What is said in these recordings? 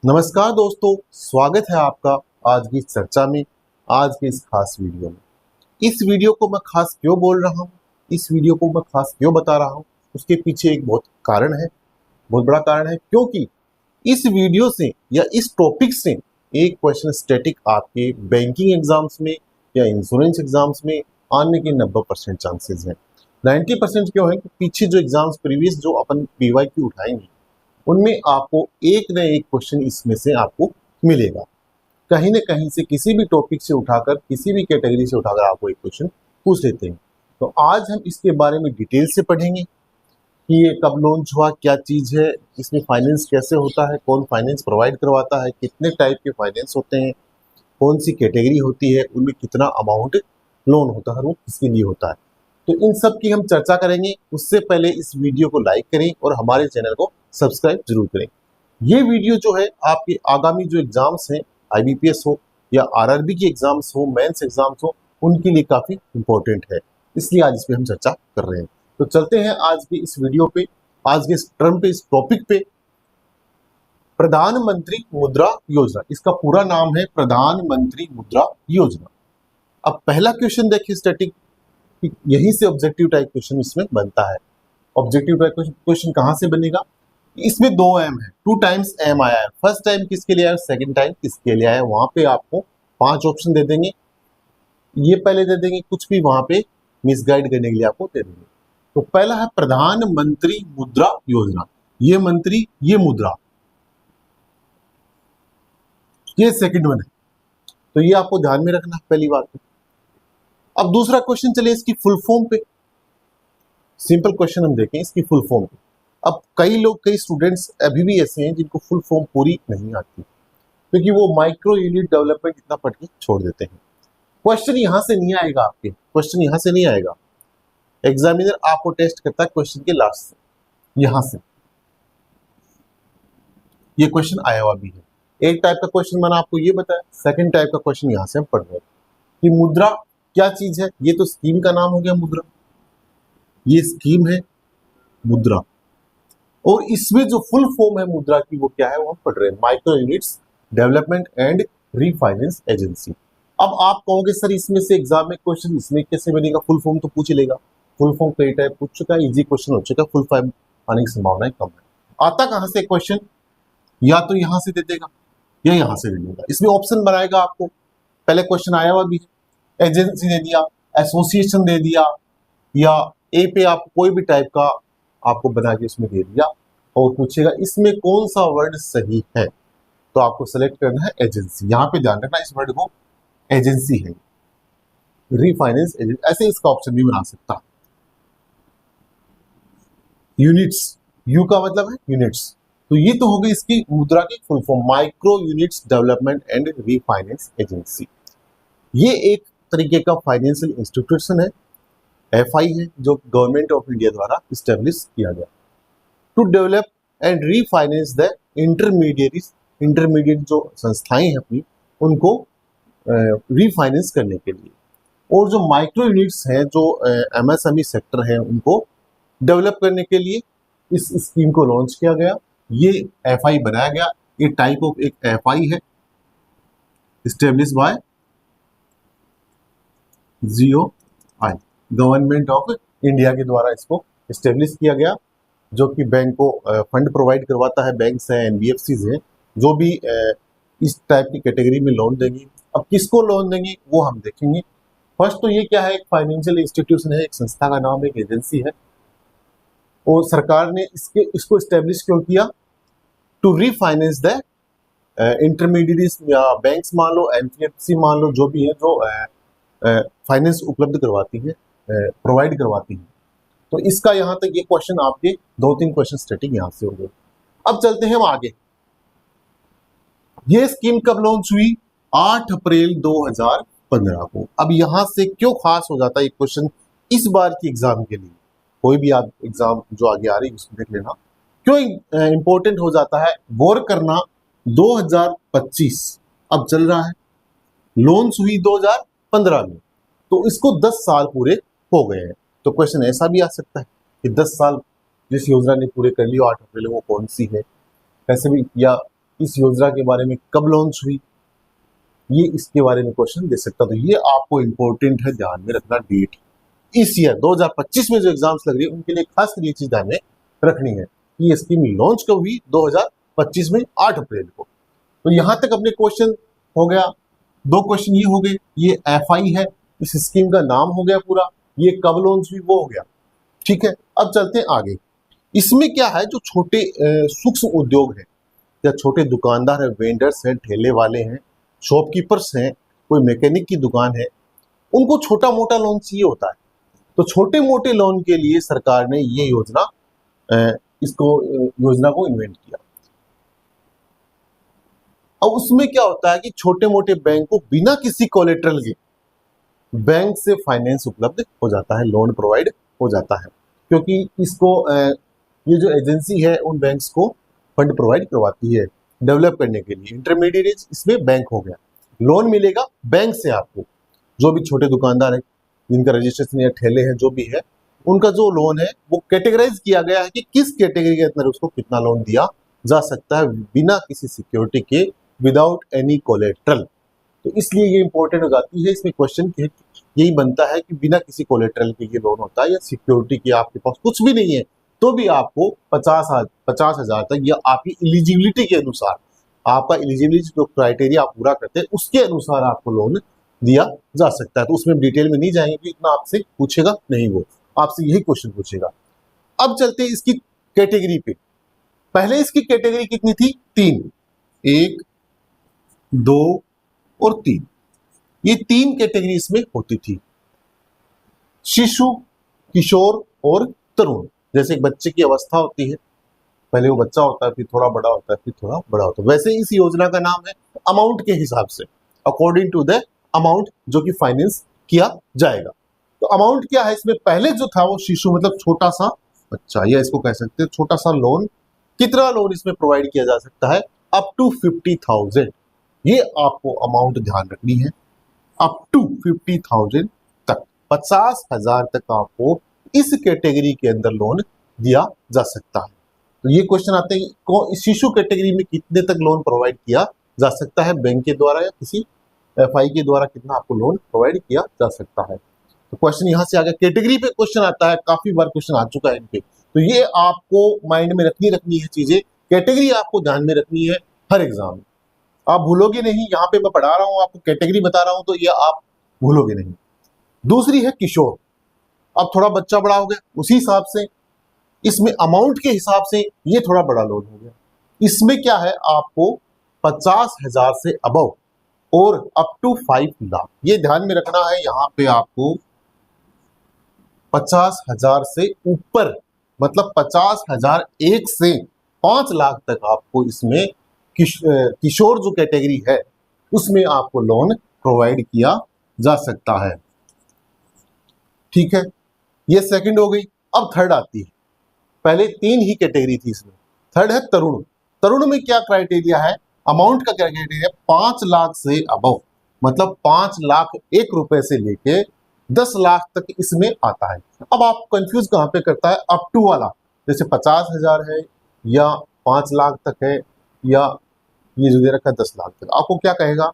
नमस्कार दोस्तों, स्वागत है आपका आज की इस चर्चा में। आज के इस खास वीडियो में इस वीडियो को मैं खास क्यों बोल रहा हूँ, इस वीडियो को मैं खास क्यों बता रहा हूँ, उसके पीछे एक बहुत कारण है, बहुत बड़ा कारण है। क्योंकि इस वीडियो से या इस टॉपिक से एक क्वेश्चन स्टैटिक आपके बैंकिंग एग्जाम्स में या इंश्योरेंस एग्जाम्स में आने के 90% चांसेस हैं। 90% क्यों है कि पीछे जो एग्जाम्स प्रीवियस जो अपन PYQ उठाएंगे उनमें आपको एक न एक क्वेश्चन इसमें से आपको मिलेगा। कहीं न कहीं से किसी भी टॉपिक से उठाकर, किसी भी कैटेगरी से उठाकर आपको एक क्वेश्चन पूछ लेते हैं। तो आज हम इसके बारे में डिटेल से पढ़ेंगे कि ये कब लॉन्च हुआ, क्या चीज़ है, इसमें फाइनेंस कैसे होता है, कौन फाइनेंस प्रोवाइड करवाता है, कितने टाइप के फाइनेंस होते हैं, कौन सी कैटेगरी होती है, उनमें कितना अमाउंट लोन होता है, वो किसके लिए होता है। तो इन सब की हम चर्चा करेंगे। उससे पहले इस वीडियो को लाइक करें और हमारे चैनल को सब्सक्राइब जरूर करें। ये वीडियो जो है आपके आगामी जो एग्जाम्स हैं, IBPS हो या RRB की एग्जाम्स हो, मेंस एग्जाम्स हो, उनके लिए काफ़ी इंपॉर्टेंट है, इसलिए आज इस पे हम चर्चा कर रहे हैं। तो चलते हैं आज की इस वीडियो पे, आज के इस टर्म पे, इस टॉपिक पे। प्रधानमंत्री मुद्रा योजना, इसका पूरा नाम है प्रधानमंत्री मुद्रा योजना। अब पहला क्वेश्चन देखिए स्टैटिक, यहीं से ऑब्जेक्टिव टाइप क्वेश्चन इसमें बनता है। ऑब्जेक्टिव टाइप क्वेश्चन कहाँ से बनेगा? इसमें 2 एम है, 2 टाइम्स एम आया है। फर्स्ट टाइम किसके लिए आया, सेकंड टाइम किसके लिए आया, वहां पे आपको 5 ऑप्शन दे देंगे। ये पहले दे देंगे, कुछ भी वहां पे मिसगाइड करने के लिए आपको दे देंगे। तो पहला है प्रधानमंत्री मुद्रा योजना, ये मंत्री, ये मुद्रा, ये सेकंड वन है। तो ये आपको ध्यान में रखना पहली बात है। अब दूसरा क्वेश्चन चले इसकी फुल फॉर्म पे। सिंपल क्वेश्चन हम देखें इसकी फुल फॉर्म पे। अब कई लोग, कई स्टूडेंट्स अभी भी ऐसे हैं जिनको फुल फॉर्म पूरी नहीं आती, क्योंकि वो माइक्रो यूनिट डेवलपमेंट इतना पढ़ के छोड़ देते हैं। क्वेश्चन यहां से नहीं आएगा, आपके क्वेश्चन यहां से नहीं आएगा। एग्जामिनर आपको टेस्ट करता है क्वेश्चन के लास्ट से, यहां से। ये क्वेश्चन आया हुआ भी है। एक टाइप का क्वेश्चन मैंने आपको ये बताया, सेकंड टाइप का क्वेश्चन यहां से हम पढ़ रहे हैं कि मुद्रा क्या चीज है। ये तो स्कीम का नाम हो गया मुद्रा, ये स्कीम है मुद्रा, और इसमें जो फुल फॉर्म है मुद्रा की वो क्या है, वो हम पढ़ रहे हैं, micro units development and refinance agency. अब आप कहोगे सर इसमें से एग्जाम में क्वेश्चन इसमें कैसे बनेगा, फुल फॉर्म तो पूछ लेगा। फुल फॉर्म कई टाइप पूछ चुका है, इजी क्वेश्चन हो चुका है, फुल फॉर्म आने की संभावना कम है। आता कहां से क्वेश्चन, या तो यहां से दे देगा या यहां से दे देगा। इसमें ऑप्शन बनाएगा आपको, पहले क्वेश्चन आया हुआ भी, एजेंसी दे दिया, एसोसिएशन दे दिया, या ए पे आप कोई भी टाइप का आपको बना के उसमें दे दिया, और पूछेगा इसमें कौन सा वर्ड सही है, तो आपको सेलेक्ट करना है एजेंसी। यहां पे ध्यान रखना इस वर्ड को, एजेंसी है, रीफाइनेंस एजेंसी, ऐसे इसका ऑप्शन भी बना सकता। यूनिट्स, यू का मतलब है यूनिट्स, तो ये तो हो गई इसकी मुद्रा की full form, micro units development and refinance agency. ये एक तरीके का फाइनेंशियल इंस्टीट्यूशन है, FI है, जो गवर्नमेंट ऑफ इंडिया द्वारा स्टेब्लिश किया गया to develop and refinance the intermediate जो संस्थाएं हैं अपनी, उनको रीफाइनेंस करने के लिए। और जो माइक्रो यूनिट्स हैं, जो MSME सेक्टर है, उनको डेवलप करने के लिए इस स्कीम को लॉन्च किया गया। ये FI बनाया गया, ये टाइप ऑफ एक FI है, establish by GOI, government of India के द्वारा इसको स्टेब्लिश किया गया, जो कि बैंक को फंड प्रोवाइड करवाता है। बैंक्स हैं, NBFCs हैं, जो भी इस टाइप की कैटेगरी में लोन देंगी। अब किसको लोन देंगी वो हम देखेंगे। फर्स्ट तो ये क्या है, एक फाइनेंशियल इंस्टीट्यूशन है, एक संस्था का नाम है, एक एजेंसी है, और सरकार ने इसको स्टेब्लिश क्यों किया, टू रीफाइनेंस द इंटरमीडिएट्स, या बैंक्स मान लो, NBFC मान लो, जो भी है, जो फाइनेंस उपलब्ध करवाती है, प्रोवाइड करवाती है। तो इसका यहाँ तक ये क्वेश्चन आपके 2-3 क्वेश्चन स्टैटिक यहाँ से हो गए। अब चलते हैं हम आगे। ये स्कीम कब लॉन्च हुई, 8 अप्रैल 2015 को। अब यहाँ से क्यों खास हो जाता है ये क्वेश्चन इस बार की एग्जाम के लिए, कोई भी आप एग्जाम जो आगे आ रही है उसको देख लेना, क्यों इंपॉर्टेंट हो जाता है। गौर करना, 2025 अब चल रहा है, लॉन्च हुई 2015 में, तो इसको 10 साल पूरे हो गए हैं। तो क्वेश्चन ऐसा भी आ सकता है कि 10 साल जिस योजना ने पूरे कर लिया 8 अप्रैल, वो कौन सी है, कैसे भी, या इस योजना के बारे में कब लॉन्च हुई, ये इसके बारे में क्वेश्चन दे सकता। तो ये आपको इंपॉर्टेंट है, ध्यान में रखना डेट। इस ईयर 2025 में जो एग्जाम्स लग रही है उनके लिए खास कर ये चीज ध्यान में रखनी है कि ये स्कीम लॉन्च कब हुई, 2025 में 8 अप्रैल को। तो यहां तक अपने क्वेश्चन हो गया। 2 क्वेश्चन ये हो गए, ये FI है, इस स्कीम का नाम हो गया पूरा, ये कब लॉन्च हुई वो हो गया। ठीक है, अब चलते हैं आगे। इसमें क्या है, जो छोटे सूक्ष्म उद्योग है या छोटे दुकानदार है, वेंडर्स हैं, ठेले वाले हैं, शॉपकीपर्स हैं, कोई मैकेनिक की दुकान है, उनको छोटा मोटा लोन चाहिए होता है। तो छोटे मोटे लोन के लिए सरकार ने ये योजना योजना को इन्वेंट किया। अब उसमें क्या होता है कि छोटे मोटे बैंक को बिना किसी कोलेटरल के बैंक से फाइनेंस उपलब्ध हो जाता है, लोन प्रोवाइड हो जाता है, क्योंकि इसको ये जो एजेंसी है उन बैंक्स को फंड प्रोवाइड करवाती है डेवलप करने के लिए। इंटरमीडिएट इसमें बैंक हो गया, लोन मिलेगा बैंक से आपको। जो भी छोटे दुकानदार है जिनका रजिस्ट्रेशन या ठेले हैं, जो भी है, उनका जो लोन है वो कैटेगराइज किया गया है कि किस कैटेगरी के अंदर उसको कितना लोन दिया जा सकता है बिना किसी सिक्योरिटी के, विदाउट एनी कोलेट्रल। तो इसलिए ये इंपॉर्टेंट हो जाती है। इसमें क्वेश्चन यही बनता है कि बिना किसी कोलेट्रल के ये लोन होता है या सिक्योरिटी की आपके पास कुछ भी नहीं है तो भी आपको 50,000 तक, या आपकी एलिजिबिलिटी के अनुसार, आपका एलिजिबिलिटी जो क्राइटेरिया आप पूरा करते हैं उसके अनुसार आपको लोन दिया जा सकता है। तो उसमें डिटेल में नहीं जाएंगे, इतना आपसे पूछेगा नहीं, वो आपसे यही क्वेश्चन पूछेगा। अब चलते हैं इसकी कैटेगरी पे। पहले इसकी कैटेगरी कितनी थी? 3, 1, 2 और 3, ये 3 कैटेगरी इसमें होती थी, शिशु, किशोर और तरुण। जैसे एक बच्चे की अवस्था होती है, पहले वो बच्चा होता है, फिर थोड़ा बड़ा होता है, फिर थोड़ा बड़ा होता है, वैसे इस योजना का नाम है अमाउंट के हिसाब से, अकॉर्डिंग टू द अमाउंट जो कि फाइनेंस किया जाएगा। तो अमाउंट क्या है इसमें? पहले जो था वो शिशु मतलब छोटा सा बच्चा, या इसको कह सकते हैं छोटा सा लोन। कितना लोन इसमें प्रोवाइड किया जा सकता है? Up to 50,000। ये आपको अमाउंट ध्यान रखनी है, अप टू 50,000 तक, 50,000 तक आपको इस कैटेगरी के अंदर लोन दिया जा सकता है। तो ये क्वेश्चन आते हैं शिशु कैटेगरी में कितने तक लोन प्रोवाइड किया जा सकता है बैंक के द्वारा या किसी FI के द्वारा, कितना आपको लोन प्रोवाइड किया जा सकता है। तो क्वेश्चन यहां से आ गया। कैटेगरी पे क्वेश्चन आता है, काफी बार क्वेश्चन आ चुका है इन पे, तो ये आपको माइंड में रखनी है चीजें। कैटेगरी आपको ध्यान में रखनी है हर एग्जाम में, आप भूलोगे नहीं। यहाँ पे मैं पढ़ा रहा हूँ आपको, कैटेगरी बता रहा हूँ, तो ये आप भूलोगे नहीं। दूसरी है किशोर, अब थोड़ा बच्चा बड़ा हो गया, उसी हिसाब से इसमें अमाउंट के हिसाब से ये थोड़ा बड़ा लोन हो गया। इसमें क्या है, आपको 50,000 से अबव और अप टू 5 लाख, ये ध्यान में रखना है। यहाँ पे आपको 50,000 से ऊपर मतलब 50,000 1 से 5 लाख तक आपको इसमें किशोर जो कैटेगरी है उसमें आपको लोन प्रोवाइड किया जा सकता है। ठीक है, ये सेकंड हो गई। अब थर्ड आती है, पहले 3 ही कैटेगरी थी इसमें। थर्ड है तरुण। तरुण में क्या क्राइटेरिया है? अमाउंट का क्राइटेरिया 5 लाख से अबव, मतलब 5 लाख 1 रुपए से लेके 10 लाख तक इसमें आता है। अब आप कंफ्यूज कहां पे करता है? अप टू वाला, जैसे 50,000 है या 5 लाख तक है, या ये जो दे रखा है 10 लाख तक, आपको क्या कहेगा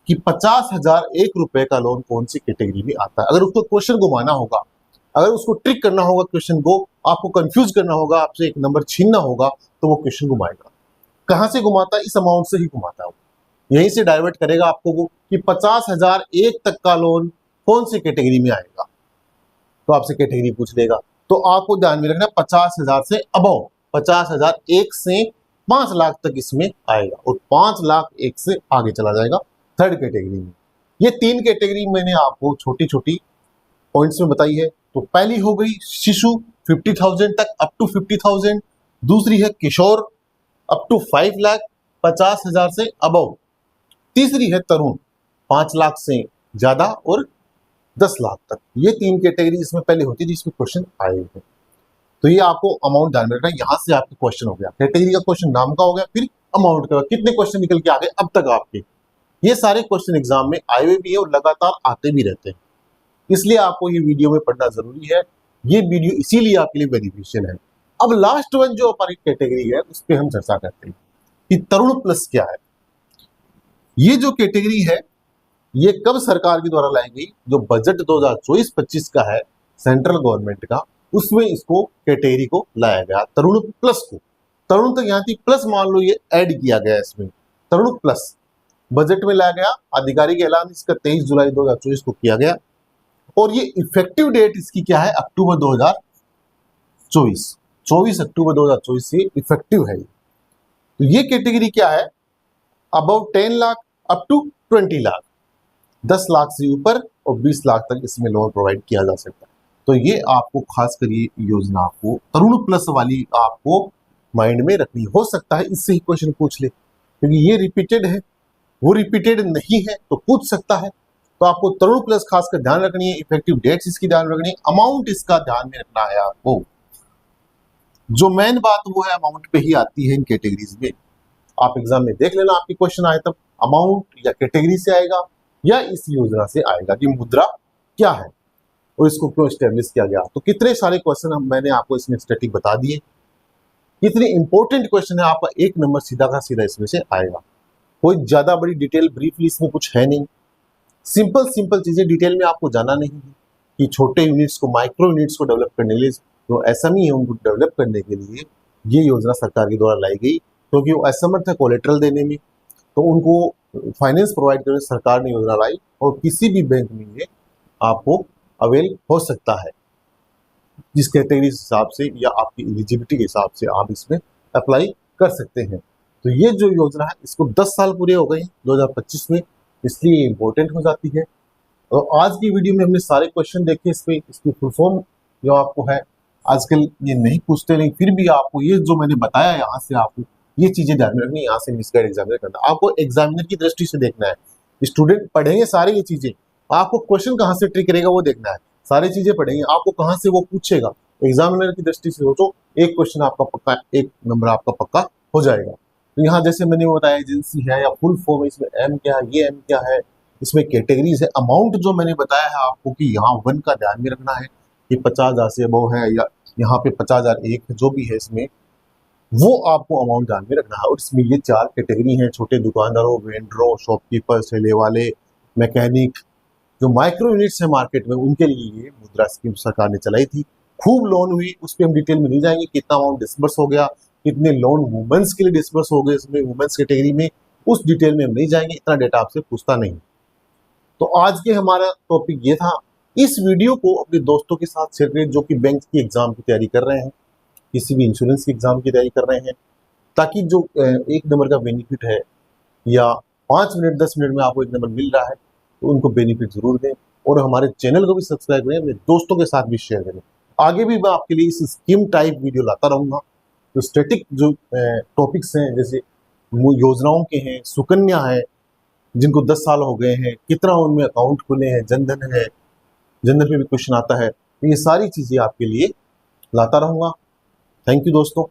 कि 50,000 1 रुपए का लोन कौन सी कैटेगरी में आता है। अगर उसको क्वेश्चन घुमाना होगा, अगर उसको ट्रिक करना होगा, क्वेश्चन को आपको कंफ्यूज करना होगा, आपसे एक नंबर छीनना होगा, तो वो क्वेश्चन घुमाएगा। कहां से घुमाता है? इस अमाउंट से ही घुमाता है, यहीं से डाइवर्ट करेगा आपको वो कि 50,000 1 तक का लोन कौन सी कैटेगरी में आएगा, तो आपसे कैटेगरी पूछ लेगा। तो आपको ध्यान में रखना 50,000 से अबव, 50,000 1 से 5 लाख तक इसमें आएगा, और 5 लाख 1 से आगे चला जाएगा थर्ड कैटेगरी में। ये 3 कैटेगरी मैंने आपको छोटी छोटी पॉइंट्स में बताई है। तो पहली हो गई शिशु 50,000 तक, अप टू 50,000। दूसरी है किशोर अप टू 5 लाख, 50,000 से अबव। तीसरी है तरुण 5 लाख से ज्यादा और 10 लाख तक। ये 3 कैटेगरी इसमें पहले होती थी, जिसमें क्वेश्चन आए हैं। तो ये आपको अमाउंट ध्यान में रखना है। यहां से आपके क्वेश्चन हो गया, कैटेगरी का क्वेश्चन नाम का हो गया, फिर अमाउंट का। कितने क्वेश्चन निकल के आ गए अब तक आपके? ये सारे क्वेश्चन एग्जाम में आए हुए भी है और लगातार आते भी रहते हैं, इसलिए आपको ये वीडियो में पढ़ना जरूरी है। ये वीडियो इसीलिए आपके लिए बेनिफिशियल है। अब लास्ट वन जो हमारी कैटेगरी है उस पर हम चर्चा करते हैं। कि तरुण प्लस क्या है। ये जो कैटेगरी है ये कब सरकार के द्वारा लाई गई, जो बजट 2024-25 का है सेंट्रल गवर्नमेंट का, उसमें इसको कैटेगरी को लाया गया तरुण प्लस को। तरुण तो यहाँ थी, प्लस मान लो ये ऐड किया गया इसमें, तरुण प्लस बजट में लाया गया। आधिकारिक ऐलान इसका 23 जुलाई 2024 को किया गया और ये इफेक्टिव डेट इसकी क्या है, अक्टूबर 2024, 24 अक्टूबर 2024 से इफेक्टिव है। तो ये कैटेगरी क्या है, above 10 lakh up to 20 lakh, 10 lakh से ऊपर और 20 लाख तक इसमें लोन प्रोवाइड किया जा सकता है। तो ये आपको खास कर ये योजना आपको तरुण प्लस वाली आपको माइंड में रखनी। हो सकता है इससे ही क्वेश्चन पूछ ले, क्योंकि ये रिपीटेड है, वो रिपीटेड नहीं है तो पूछ सकता है। तो आपको तरुण प्लस खासकर ध्यान रखनी है, इफेक्टिव डेट्स इसकी ध्यान रखनी है, अमाउंट इसका ध्यान में रखना है आपको। जो मेन बात वो है अमाउंट पे ही आती है इन कैटेगरीज में। आप एग्जाम में देख लेना, आपकी क्वेश्चन आए तब अमाउंट या कैटेगरी से आएगा या इस योजना से आएगा कि मुद्रा क्या है और इसको क्यों एस्टेब्लिश किया गया। तो कितने सारे क्वेश्चन मैंने आपको इसमें स्टैटिक बता दिए, कितने इंपॉर्टेंट क्वेश्चन है, आपका एक नंबर सीधा का सीधा इसमें से आएगा। कोई ज्यादा बड़ी डिटेल ब्रीफली इसमें कुछ है नहीं, सिंपल सिंपल चीजें, डिटेल में आपको जाना नहीं है कि छोटे यूनिट्स को, माइक्रो यूनिट्स को डेवलप करने के लिए, जो एसएमई है उनको डेवलप करने के लिए ये योजना सरकार के द्वारा लाई गई, क्योंकि वो असमर्थ है कोलेट्रल देने में, तो उनको फाइनेंस प्रोवाइड करने सरकार ने योजना लाई और किसी भी बैंक में ये आपको अवेल हो सकता है, जिस कैटेगरी के हिसाब से या आपकी एलिजिबिलिटी के हिसाब से आप इसमें अप्लाई कर सकते हैं। तो ये जो योजना है इसको 10 साल पूरे हो गए हैं 2025 में, इसलिए इम्पोर्टेंट हो जाती है। और आज की वीडियो में हमने सारे क्वेश्चन देखे, इसमें इसकी फुल फॉर्म जो आपको है आजकल ये नहीं पूछते, नहीं फिर भी आपको ये जो मैंने बताया यहाँ से आपको ये चीजें ध्यान में रखनी, यहाँ से मिसगाइड एग्जामिनर करना, आपको एग्जामिनर की दृष्टि से देखना है। स्टूडेंट पढ़ेंगे सारी ये चीजें, आपको क्वेश्चन कहाँ से ट्रिक करेगा वो देखना है, सारी चीजें पढ़ेंगे, आपको कहाँ से वो पूछेगा, एग्जामिनर की दृष्टि से सोचो, एक क्वेश्चन आपका पक्का, एक नंबर आपका पक्का हो जाएगा। तो यहाँ जैसे मैंने बताया एजेंसी है या फुल फॉर्म, इसमें एम क्या है, ये एम क्या है, इसमें कैटेगरीज है, अमाउंट जो मैंने बताया है आपको कि यहाँ 1 का ध्यान में रखना है कि 50,000 से अबव है या यहाँ पे 50,001 जो भी है इसमें, वो आपको अमाउंट ध्यान में रखना है। और इसमें ये 4 कैटेगरी हैं, छोटे दुकानदारों, वेंडरों, शॉपकीपर, ठेले वाले, मैकेनिक, जो माइक्रो यूनिट्स है मार्केट में, उनके लिए ये मुद्रा स्कीम सरकार ने चलाई थी। खूब लोन हुई, उस पर हम डिटेल में नहीं जाएंगे, कितना अमाउंट डिस्बर्स हो गया, कितने लोन वुमेन्स के लिए डिस्बर्स हो गए इसमें, वुमेन्स कैटेगरी में, उस डिटेल में हम नहीं जाएंगे, इतना डेटा आपसे पूछता नहीं। तो आज के हमारा टॉपिक ये था। इस वीडियो को अपने दोस्तों के साथ शेयर करें जो कि बैंक की एग्जाम की तैयारी कर रहे हैं, किसी भी इंश्योरेंस की एग्जाम की तैयारी कर रहे हैं, ताकि जो 1 नंबर का बेनिफिट है या 5 मिनट 10 मिनट में आपको 1 नंबर मिल रहा है, तो उनको बेनिफिट जरूर दें और हमारे चैनल को भी सब्सक्राइब करें, अपने दोस्तों के साथ भी शेयर करें। आगे भी मैं आपके लिए इस स्कीम टाइप वीडियो लाता रहूँगा। तो स्टैटिक जो टॉपिक्स हैं, जैसे योजनाओं के हैं, सुकन्या है जिनको 10 साल हो गए हैं, कितना उनमें अकाउंट खुले हैं, जनधन है, जनधन पे भी क्वेश्चन आता है, तो ये सारी चीज़ें आपके लिए लाता रहूँगा। थैंक यू दोस्तों।